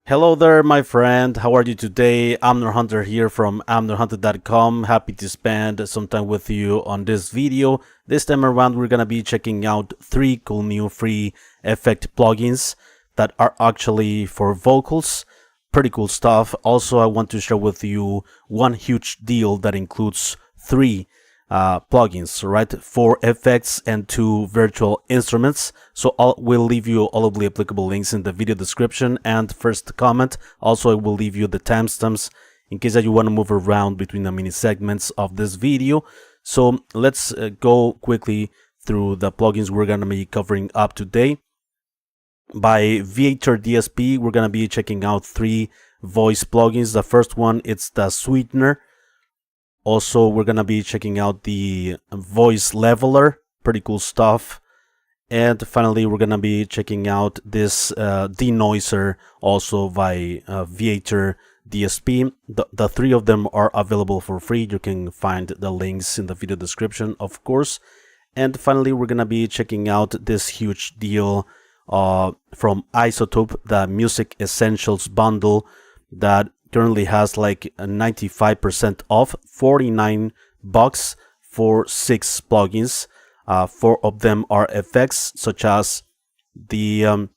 Hello there, my friend. How are you today? Amner Hunter here from amnerhunter.com. Happy to spend some time with you on this video. This time around, we're gonna be checking out 3 cool new free effect plugins that are actually for vocals. Pretty cool stuff. Also, I want to share with you one huge deal that includes 3 plugins, right? 4 effects and 2 virtual instruments. So we'll leave you all of the applicable links in the video description and first comment. Also, I will leave you the timestamps in case that you want to move around between the mini segments of this video. So let's go quickly through the plugins we're going to be covering up today. By Viator Dsp, we're going to be checking out 3 voice plugins. The first one, it's the Sweetener. Also, we're going to be checking out the voice leveler, pretty cool stuff. And finally, we're going to be checking out this Denoiser, also by Viator Dsp. The 3 of them are available for free. You can find the links in the video description, of course. And finally, we're going to be checking out this huge deal from Izotope, the Music Essentials bundle that currently has like a 95% off, $49 for 6 plugins. 4 of them are effects such as the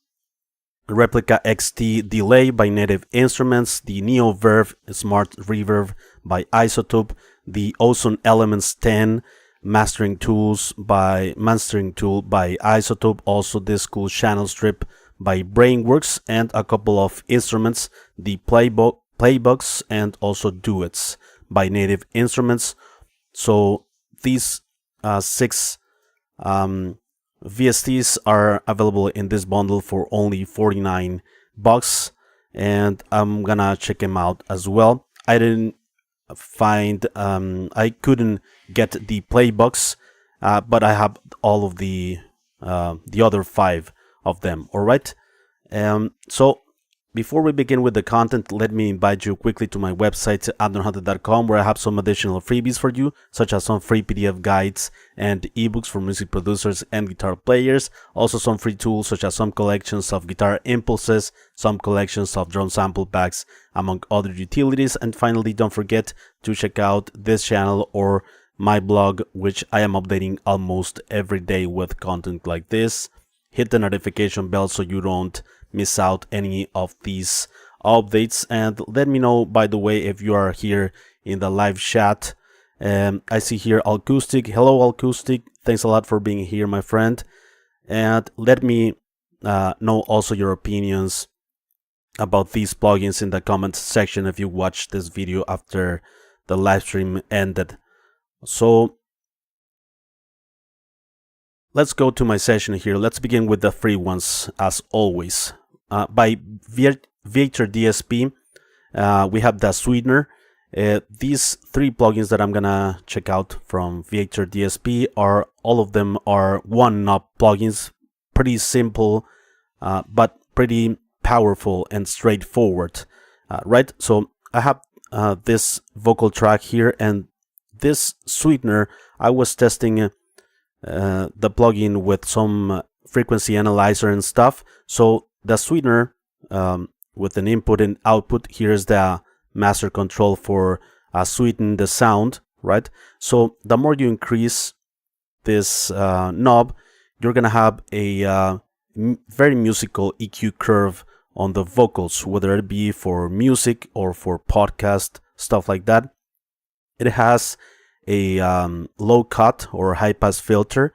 Replika XT delay by Native Instruments, the Neoverb smart reverb by Izotope, the Ozone Elements 10 mastering tool by Izotope, also this cool channel strip by Brainworks, and a couple of instruments, the playbooks and also Duets by Native Instruments. So these 6 VSTs are available in this bundle for only $49, and I'm gonna check them out as well. I didn't find I couldn't get the playbooks, but I have all of the other 5 of them. All right. So before we begin with the content, let me invite you quickly to my website, amnerhunter.com, where I have some additional freebies for you, such as some free PDF guides and ebooks for music producers and guitar players. Also some free tools, such as some collections of guitar impulses, some collections of drum sample packs, among other utilities. And finally, don't forget to check out this channel or my blog, which I am updating almost every day with content like this. Hit the notification bell so you don't miss out any of these updates, and let me know, by the way, if you are here in the live chat. I see here Acoustic. Hello Acoustic, thanks a lot for being here, my friend, and let me know also your opinions about these plugins in the comments section if you watched this video after the live stream ended. So let's go to my session here. Let's begin with the free ones as always. By Viator Dsp, we have the Sweetener. These 3 plugins that I'm gonna check out from Viator Dsp are all of them are one-knob plugins, pretty simple, but pretty powerful and straightforward. Right? So I have this vocal track here, and this Sweetener, I was testing the plugin with some frequency analyzer and stuff. So the Sweetener with an input and output, here's the master control for sweeten the sound, right? So the more you increase this knob, you're gonna have a very musical EQ curve on the vocals, whether it be for music or for podcast, stuff like that. It has a low cut or high pass filter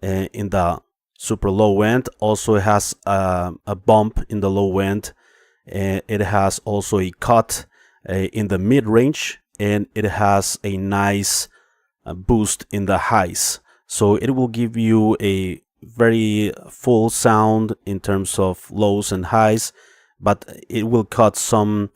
in the super low end. Also, it has a bump in the low end. It has also a cut in the mid range, and it has a nice boost in the highs. So it will give you a very full sound in terms of lows and highs, but it will cut some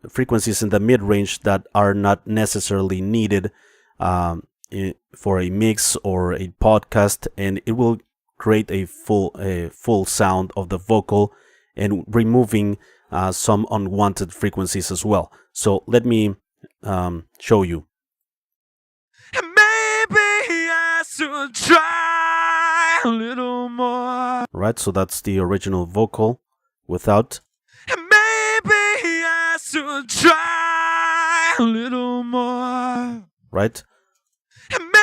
frequencies in the mid range that are not necessarily needed for a mix or a podcast, and it will create a full sound of the vocal and removing some unwanted frequencies as well. So let me show you. Maybe I should try a little more. Right, so that's the original vocal without. Maybe should try a little more. Right? Maybe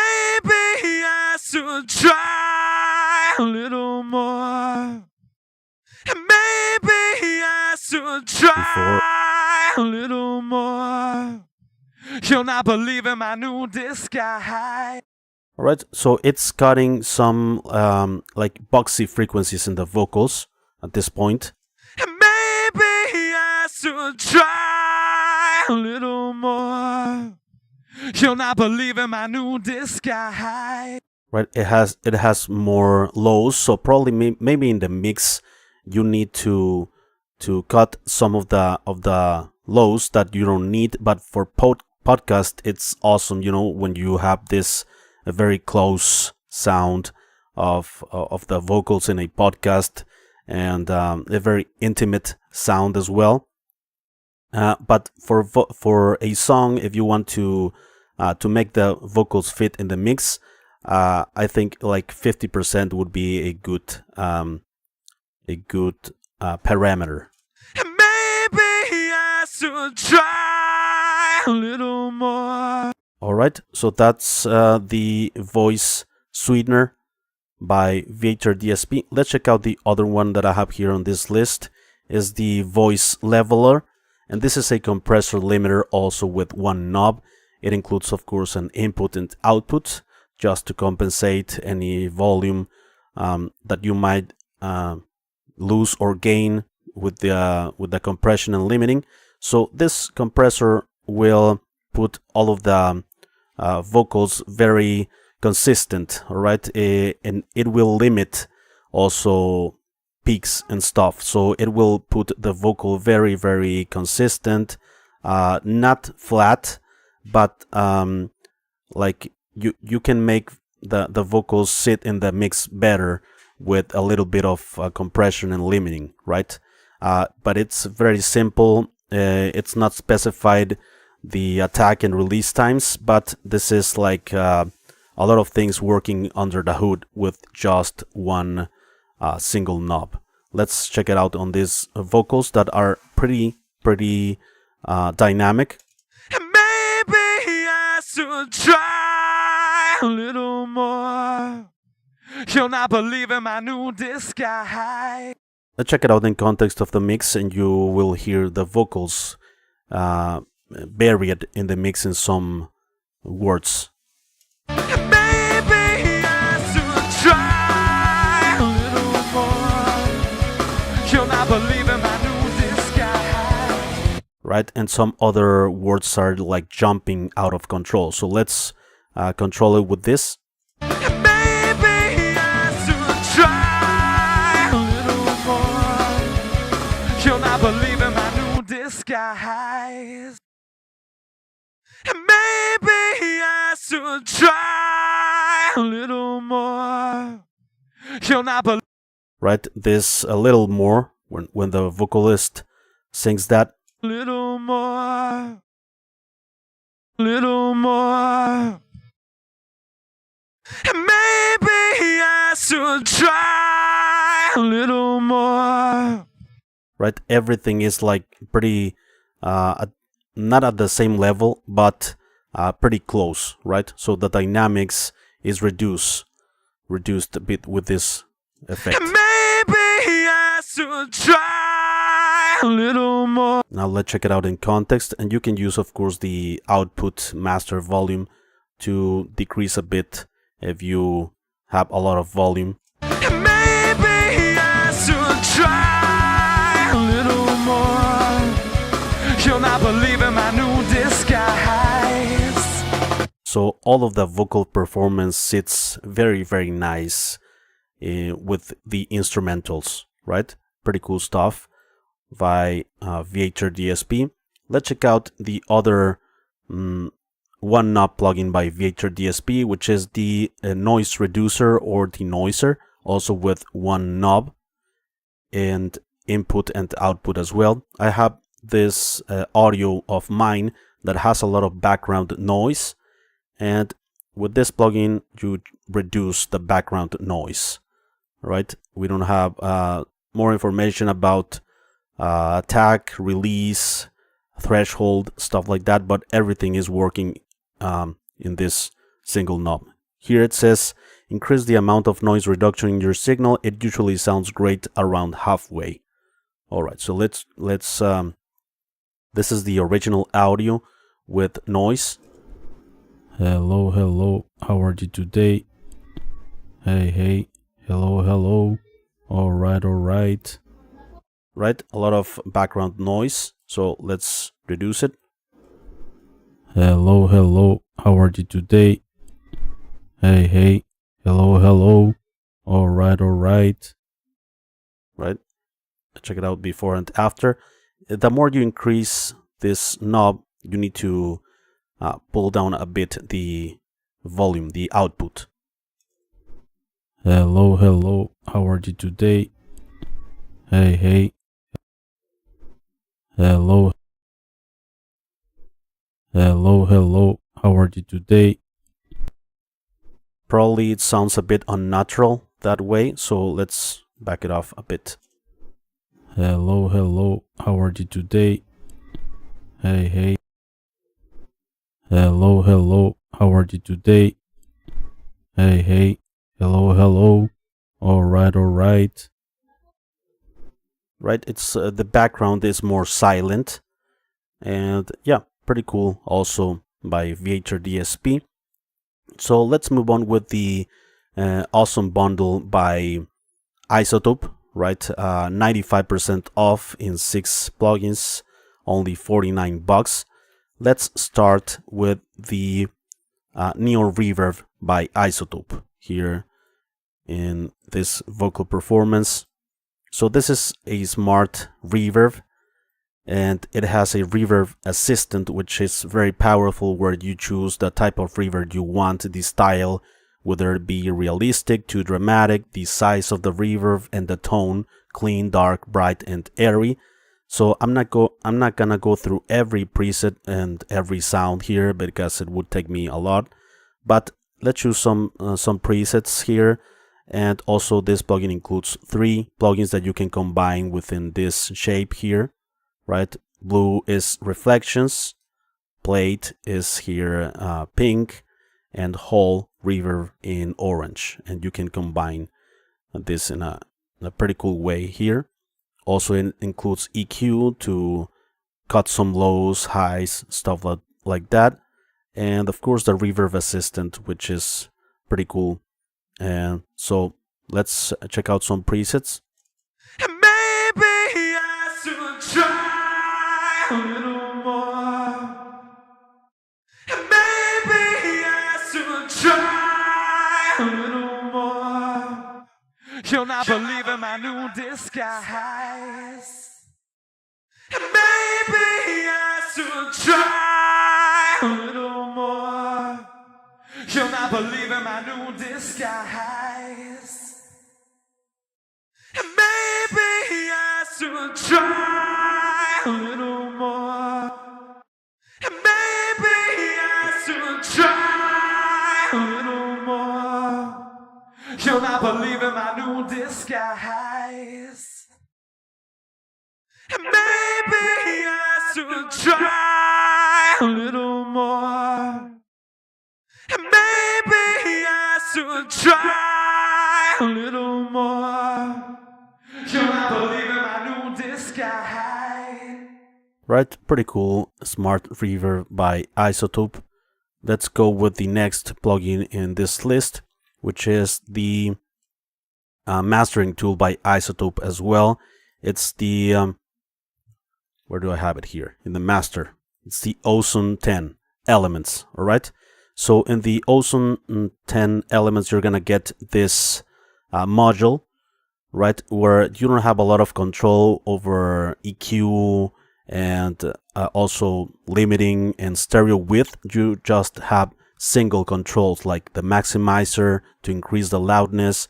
I should try a little more. Maybe I should try a little more. You'll not believe in my new disguise. Alright, so it's cutting some like boxy frequencies in the vocals at this point. Maybe I should try a little more. You'll not believe in my new disguise. Right, it has more lows, so probably maybe in the mix you need to cut some of the lows that you don't need, but for podcast it's awesome, you know, when you have this a very close sound of the vocals in a podcast, and a very intimate sound as well. But for a song, if you want to make the vocals fit in the mix, I think like 50% would be a good parameter. Maybe I should try a little more. Alright, so that's the voice Sweetener by Viator Dsp. Let's check out the other one that I have here on this list. Is the voice leveler, and this is a compressor limiter also with one knob. It includes, of course, an input and output just to compensate any volume that you might lose or gain with the compression and limiting. So this compressor will put all of the vocals very consistent, all right, and it will limit also peaks and stuff. So it will put the vocal very, very consistent, not flat, but like you can make the vocals sit in the mix better with a little bit of compression and limiting, right? But it's very simple. It's not specified the attack and release times, but this is like a lot of things working under the hood with just one single knob. Let's check it out on these vocals that are pretty dynamic. Maybe I should try a little more. You'll not believe in my new disguise. Let's check it out in context of the mix, and you will hear the vocals buried in the mix in some words. Maybe I should try a little more. You'll not believe in my new disguise. Right, and some other words are like jumping out of control. So let's control it with this. Maybe I should try a little more. You'll not believe in my new disguise. Maybe I should try a little more. You'll not believe. Right, this a little more when the vocalist sings that. Little more. Little more. Maybe I should try a little more. Right, everything is like pretty not at the same level, but pretty close, right? So the dynamics is reduced a bit with this effect. Maybe I should try a little more. Now let's check it out in context, and you can use, of course, the output master volume to decrease a bit if you have a lot of volume. Maybe I should try a little more. You'll not believe in my new disguise. So all of the vocal performance sits very nice with the instrumentals, right? Pretty cool stuff by Viator Dsp. Let's check out the other one knob plugin by Viator Dsp, which is the noise reducer or denoiser, also with one knob and input and output as well. I have this audio of mine that has a lot of background noise, and with this plugin you reduce the background noise, right? We don't have more information about attack, release, threshold, stuff like that, but everything is working in this single knob. Here it says increase the amount of noise reduction in your signal. It usually sounds great around halfway. Alright, so let's this is the original audio with noise. Hello, hello, how are you today? Hey, hey, hello, hello. Alright, alright. Right, a lot of background noise, so let's reduce it. Hello, hello, how are you today? Hey, hey, hello, hello. Alright, alright. Right, check it out before and after. The more you increase this knob, you need to pull down a bit the volume, the output. Hello, hello, how are you today? Hey, hey. Hello. Hello, hello, how are you today? Probably it sounds a bit unnatural that way, so let's back it off a bit. Hello, hello, how are you today? Hey, hey. Hello, hello, how are you today? Hey, hey. Hello, hello. Alright, alright. Right, it's the background is more silent, and yeah, pretty cool. Also by Viator Dsp. So let's move on with the Awesome bundle by Izotope. Right, 95% off in 6 plugins, only $49. Let's start with the Neoverb by Izotope here in this vocal performance. So this is a smart reverb, and it has a reverb assistant, which is very powerful, where you choose the type of reverb you want, the style, whether it be realistic to dramatic, the size of the reverb, and the tone, clean, dark, bright, and airy. So I'm not gonna go through every preset and every sound here because it would take me a lot. But let's choose some presets here. And also this plugin includes 3 plugins that you can combine within this shape here. Right, blue is reflections, plate is here pink, and whole reverb in orange, and you can combine this in a pretty cool way here. Also it includes EQ to cut some lows, highs, stuff like that, and of course the reverb assistant, which is pretty cool. And so let's check out some presets. Maybe I should try a little more. Maybe I should try a little more. You'll not believe in my new disguise. Maybe I should try a little more. You'll not believe in my new disguise. Maybe I should try a little more. Maybe I should try a little more. You'll not believe in my new disguise. Maybe I should try a little more. Maybe I should try a little more. You'll not believe in my new disguise. Right, pretty cool, smart reverb by Izotope. Let's go with the next plugin in this list, which is the mastering tool by Izotope as well. It's the where do I have it here? In the master. It's the Ozone 10 elements. All right. So in the Ozone 10 elements, you're gonna get this module, right, where you don't have a lot of control over EQ and also limiting and stereo width. You just have single controls like the maximizer to increase the loudness,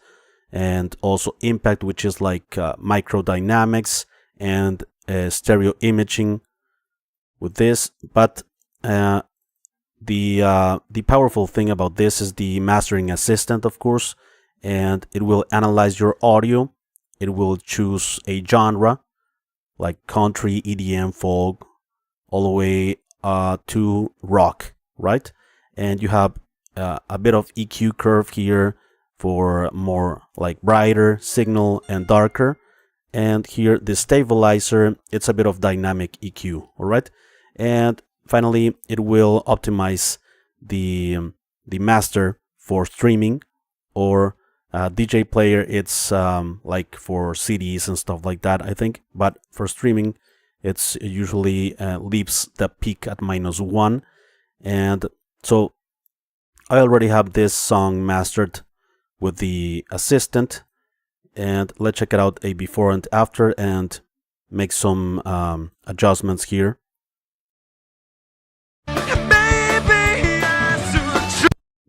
and also impact, which is like micro dynamics, and stereo imaging with this. But the powerful thing about this is the mastering assistant, of course, and it will analyze your audio. It will choose a genre like country, EDM, folk, all the way to rock, right? And you have a bit of EQ curve here for more like brighter signal and darker. And here the stabilizer, it's a bit of dynamic EQ, all right? And finally, it will optimize the master for streaming or DJ player. It's like for CDs and stuff like that, I think. But for streaming, it's usually leaves the peak at -1. And so I already have this song mastered with the assistant. And let's check it out, a before and after, and make some adjustments here.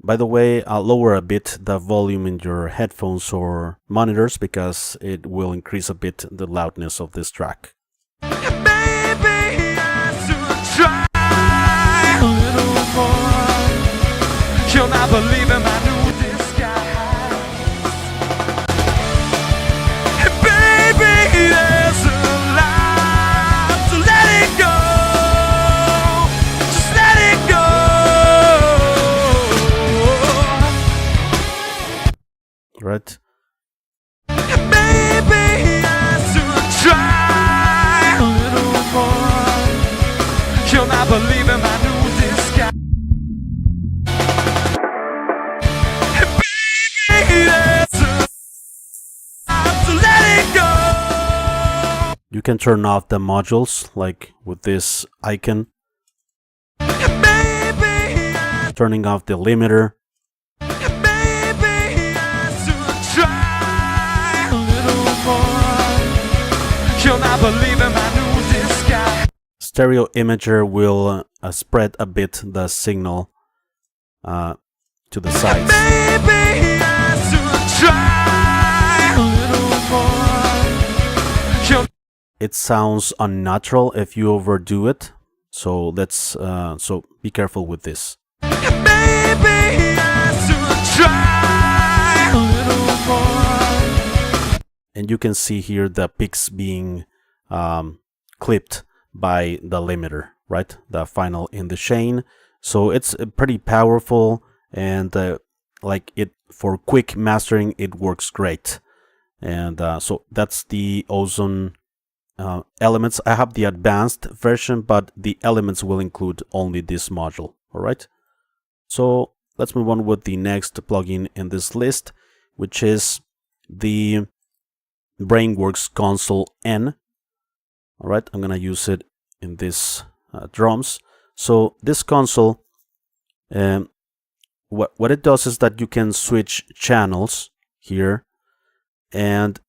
By the way, I'll lower a bit the volume in your headphones or monitors because it will increase a bit the loudness of this track. You'll not believe in my new disguise. Baby, there's a lot, so let it go. Just let it go. Right? Baby, I should try a little more. You'll not believe in my new disguise. You can turn off the modules, like with this icon. Turning off the limiter. Stereo imager will spread a bit the signal to the sides. It sounds unnatural if you overdo it, so let's be careful with this. And you can see here the peaks being clipped by the limiter, right? The final in the chain. So it's pretty powerful, and like it for quick mastering, it works great. And so that's the Ozone elements. I have the advanced version, but the elements will include only this module. All right. So let's move on with the next plugin in this list, which is the Brainworks Console N. All right, I'm gonna use it in this drums. So this console, what it does is that you can switch channels here, and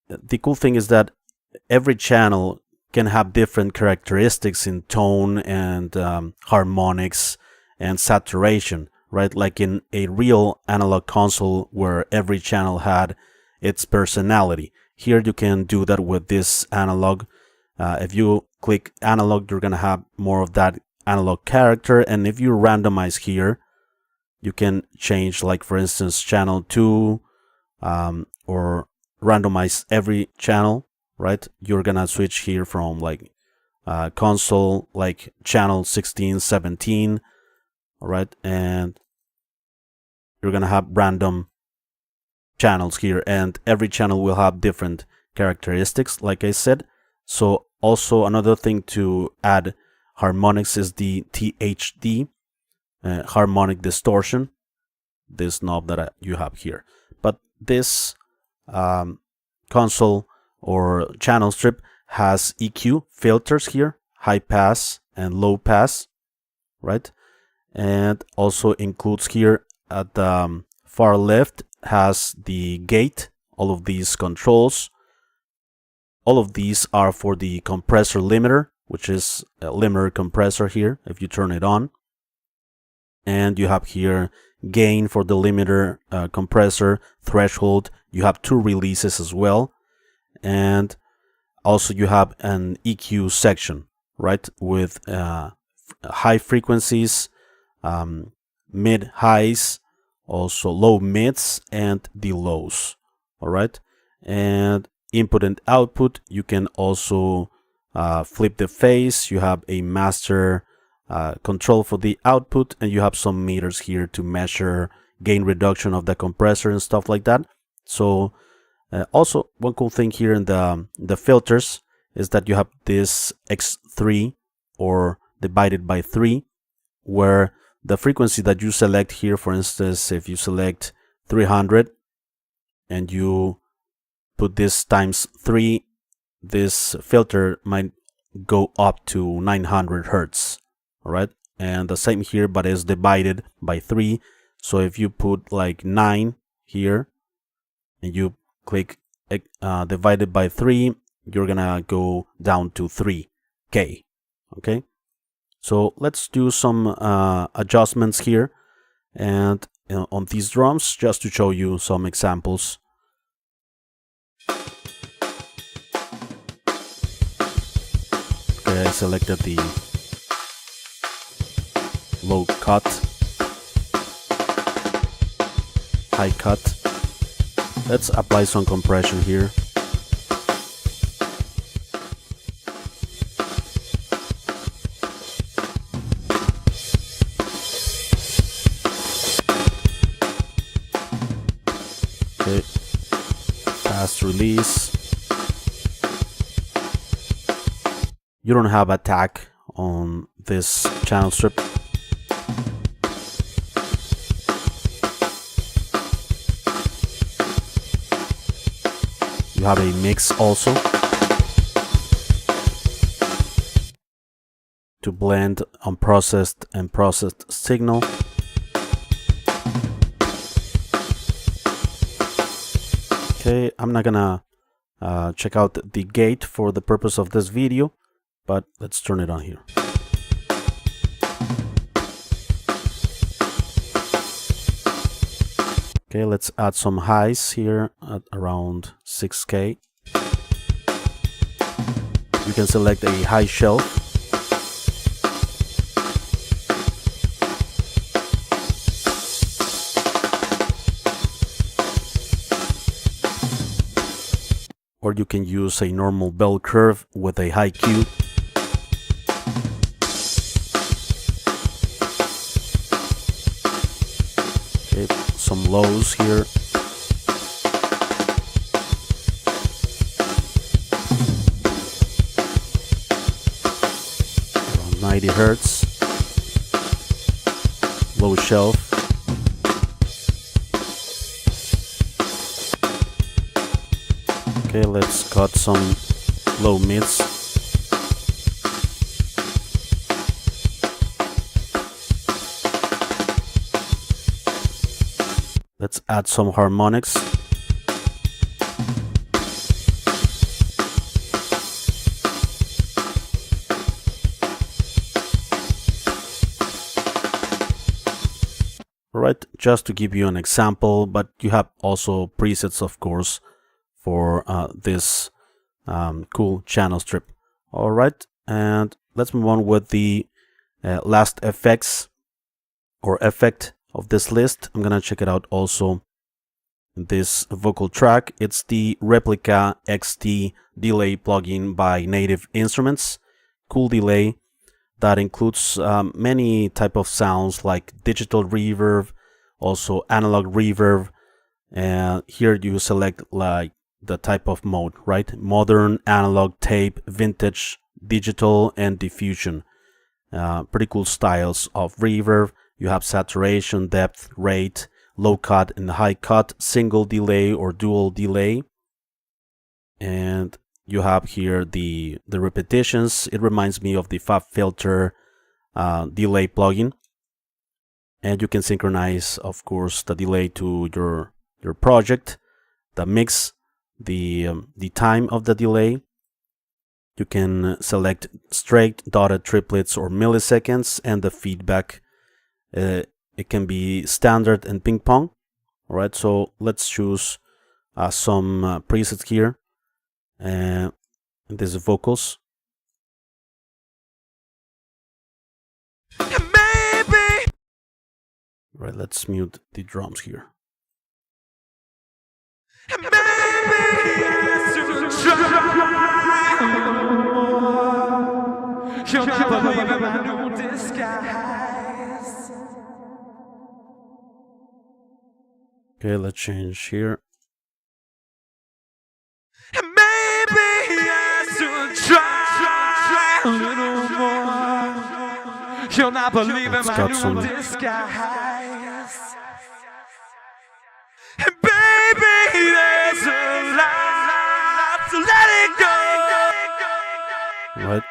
the cool thing is that every channel can have different characteristics in tone and harmonics and saturation, right? Like in a real analog console where every channel had its personality. Here you can do that with this analog. If you click analog, you're gonna have more of that analog character, and if you randomize here, you can change, like for instance, channel 2 or randomize every channel, right? You're gonna switch here from like console, like channel 16, 17, all right? And you're gonna have random channels here, and every channel will have different characteristics, like I said. So also another thing to add harmonics is the THD, harmonic distortion, this knob that you have here. But this console or channel strip has EQ filters here, high pass and low pass, right? And also includes here at the far left has the gate, all of these controls. All of these are for the compressor limiter, which is a limiter compressor here if you turn it on. And you have here gain for the limiter compressor, threshold. You have 2 releases as well. And also you have an EQ section, right? With high frequencies, mid highs, also low mids, and the lows. All right. And input and output, you can also flip the phase, you have a master control for the output, and you have some meters here to measure gain reduction of the compressor and stuff like that. So also one cool thing here in the filters is that you have this X3 or divided by 3, where the frequency that you select here, for instance, if you select 300 and you put this times 3, this filter might go up to 900 hertz. All right, and the same here, but it's divided by 3. So if you put like 9 here and you click divided by 3, you're gonna go down to 3K. Okay, so let's do some adjustments here and on these drums, just to show you some examples. Okay, I selected the low cut, high cut. Let's apply some compression here. Okay, fast release. You don't have attack on this channel strip. You have a mix also to blend unprocessed and processed signal. Okay, I'm not gonna check out the gate for the purpose of this video, but let's turn it on here. Okay, let's add some highs here at around 6K. You can select a high shelf. Or you can use a normal bell curve with a high Q. Okay, some lows here. Around 90 hertz. Low shelf. Okay, let's cut some low mids. Let's add some harmonics. Alright, just to give you an example, but you have also presets, of course, for this cool channel strip. Alright, and let's move on with the last effects or effect of this list. I'm gonna check it out also. This vocal track, it's the Replika XT delay plugin by Native Instruments. Cool delay that includes many type of sounds like digital reverb, also analog reverb, and here you select like the type of mode, right? Modern, analog, tape, vintage, digital, and diffusion. Pretty cool styles of reverb. You have saturation, depth, rate, low cut and high cut, single delay or dual delay. And you have here the repetitions. It reminds me of the FabFilter delay plugin. And you can synchronize, of course, the delay to your project, the mix, the time of the delay. You can select straight, dotted, triplets, or milliseconds, and the feedback. It can be standard and ping pong. All right, so let's choose some presets here. And these are vocals. Baby. Right, let's mute the drums here. Baby, yes, you try. You'll not believe in my new disguise. Okay, let's change here. And maybe I should try a little more. You'll not believe in my new disguise. And baby, there's a lot, so let it go. Right.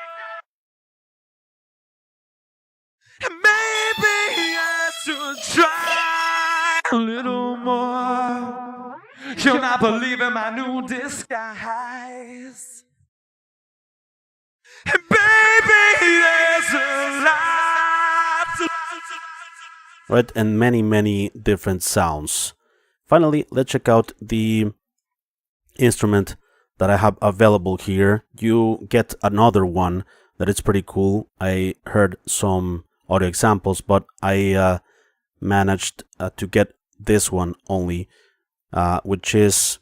And maybe I should try a little more. You'll not believe in my new disguise. And baby, there's a lot. Right, and many different sounds. Finally, let's check out the instrument that I have available here. You get another one that is pretty cool. I heard some audio examples, but I managed to get this one only, which is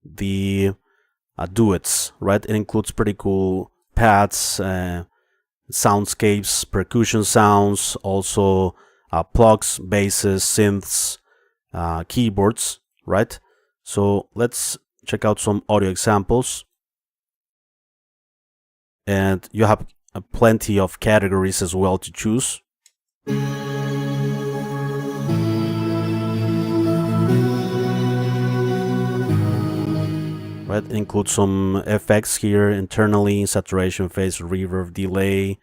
the Duets, right? It includes pretty cool pads, soundscapes, percussion sounds, also plugs, basses, synths, keyboards, right? So let's check out some audio examples. And you have plenty of categories as well to choose. Right, include some effects here internally: saturation, phase, reverb, delay,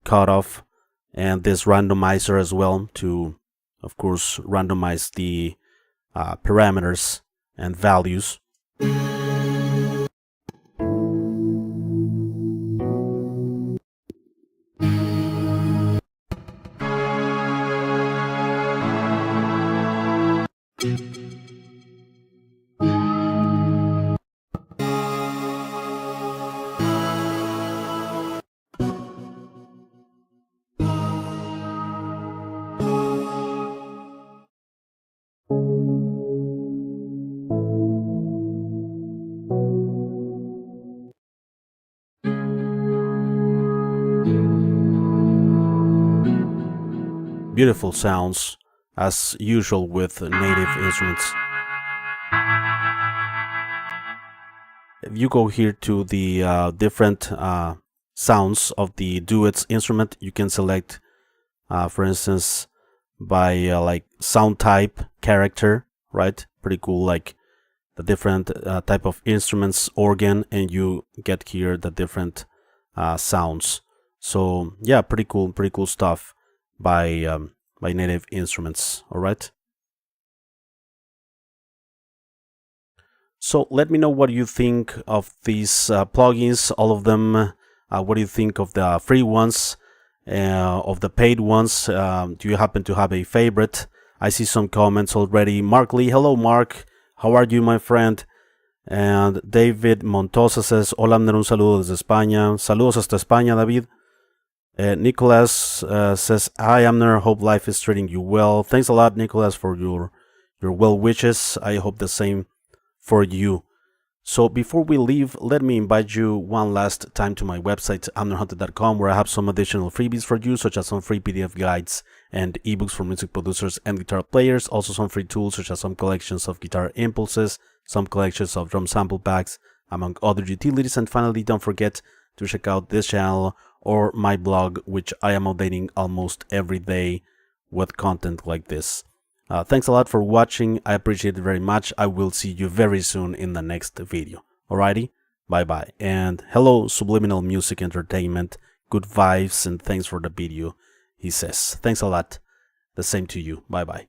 cutoff, and this randomizer as well to, of course, randomize the parameters and values. Beautiful sounds, as usual with native instruments. If you go here to the different sounds of the Duets instrument, you can select, for instance, by like sound type, character, right? Pretty cool, like the different type of instruments, organ, and you get here the different sounds. So yeah, pretty cool stuff by Native Instruments. All right. So let me know what you think of these plugins, all of them. What do you think of the free ones, of the paid ones? Do you happen to have a favorite? I see some comments already. Mark Lee, hello Mark. How are you, my friend? And David Montosa says, hola Amner, un saludo desde España. Saludos hasta España, David. Nicholas says, hi Amner, hope life is treating you well. Thanks a lot, Nicholas, for your well wishes. I hope the same for you. So before we leave, let me invite you one last time to my website, amnerhunter.com, where I have some additional freebies for you, such as some free PDF guides and ebooks for music producers and guitar players. Also some free tools, such as some collections of guitar impulses, some collections of drum sample packs, among other utilities. And finally, don't forget to check out this channel or my blog, which I am updating almost every day with content like this. Thanks a lot for watching. I appreciate it very much. I will see you very soon in the next video. Alrighty, bye bye. And hello, Subliminal Music Entertainment. Good vibes and thanks for the video, he says. Thanks a lot. The same to you. Bye bye.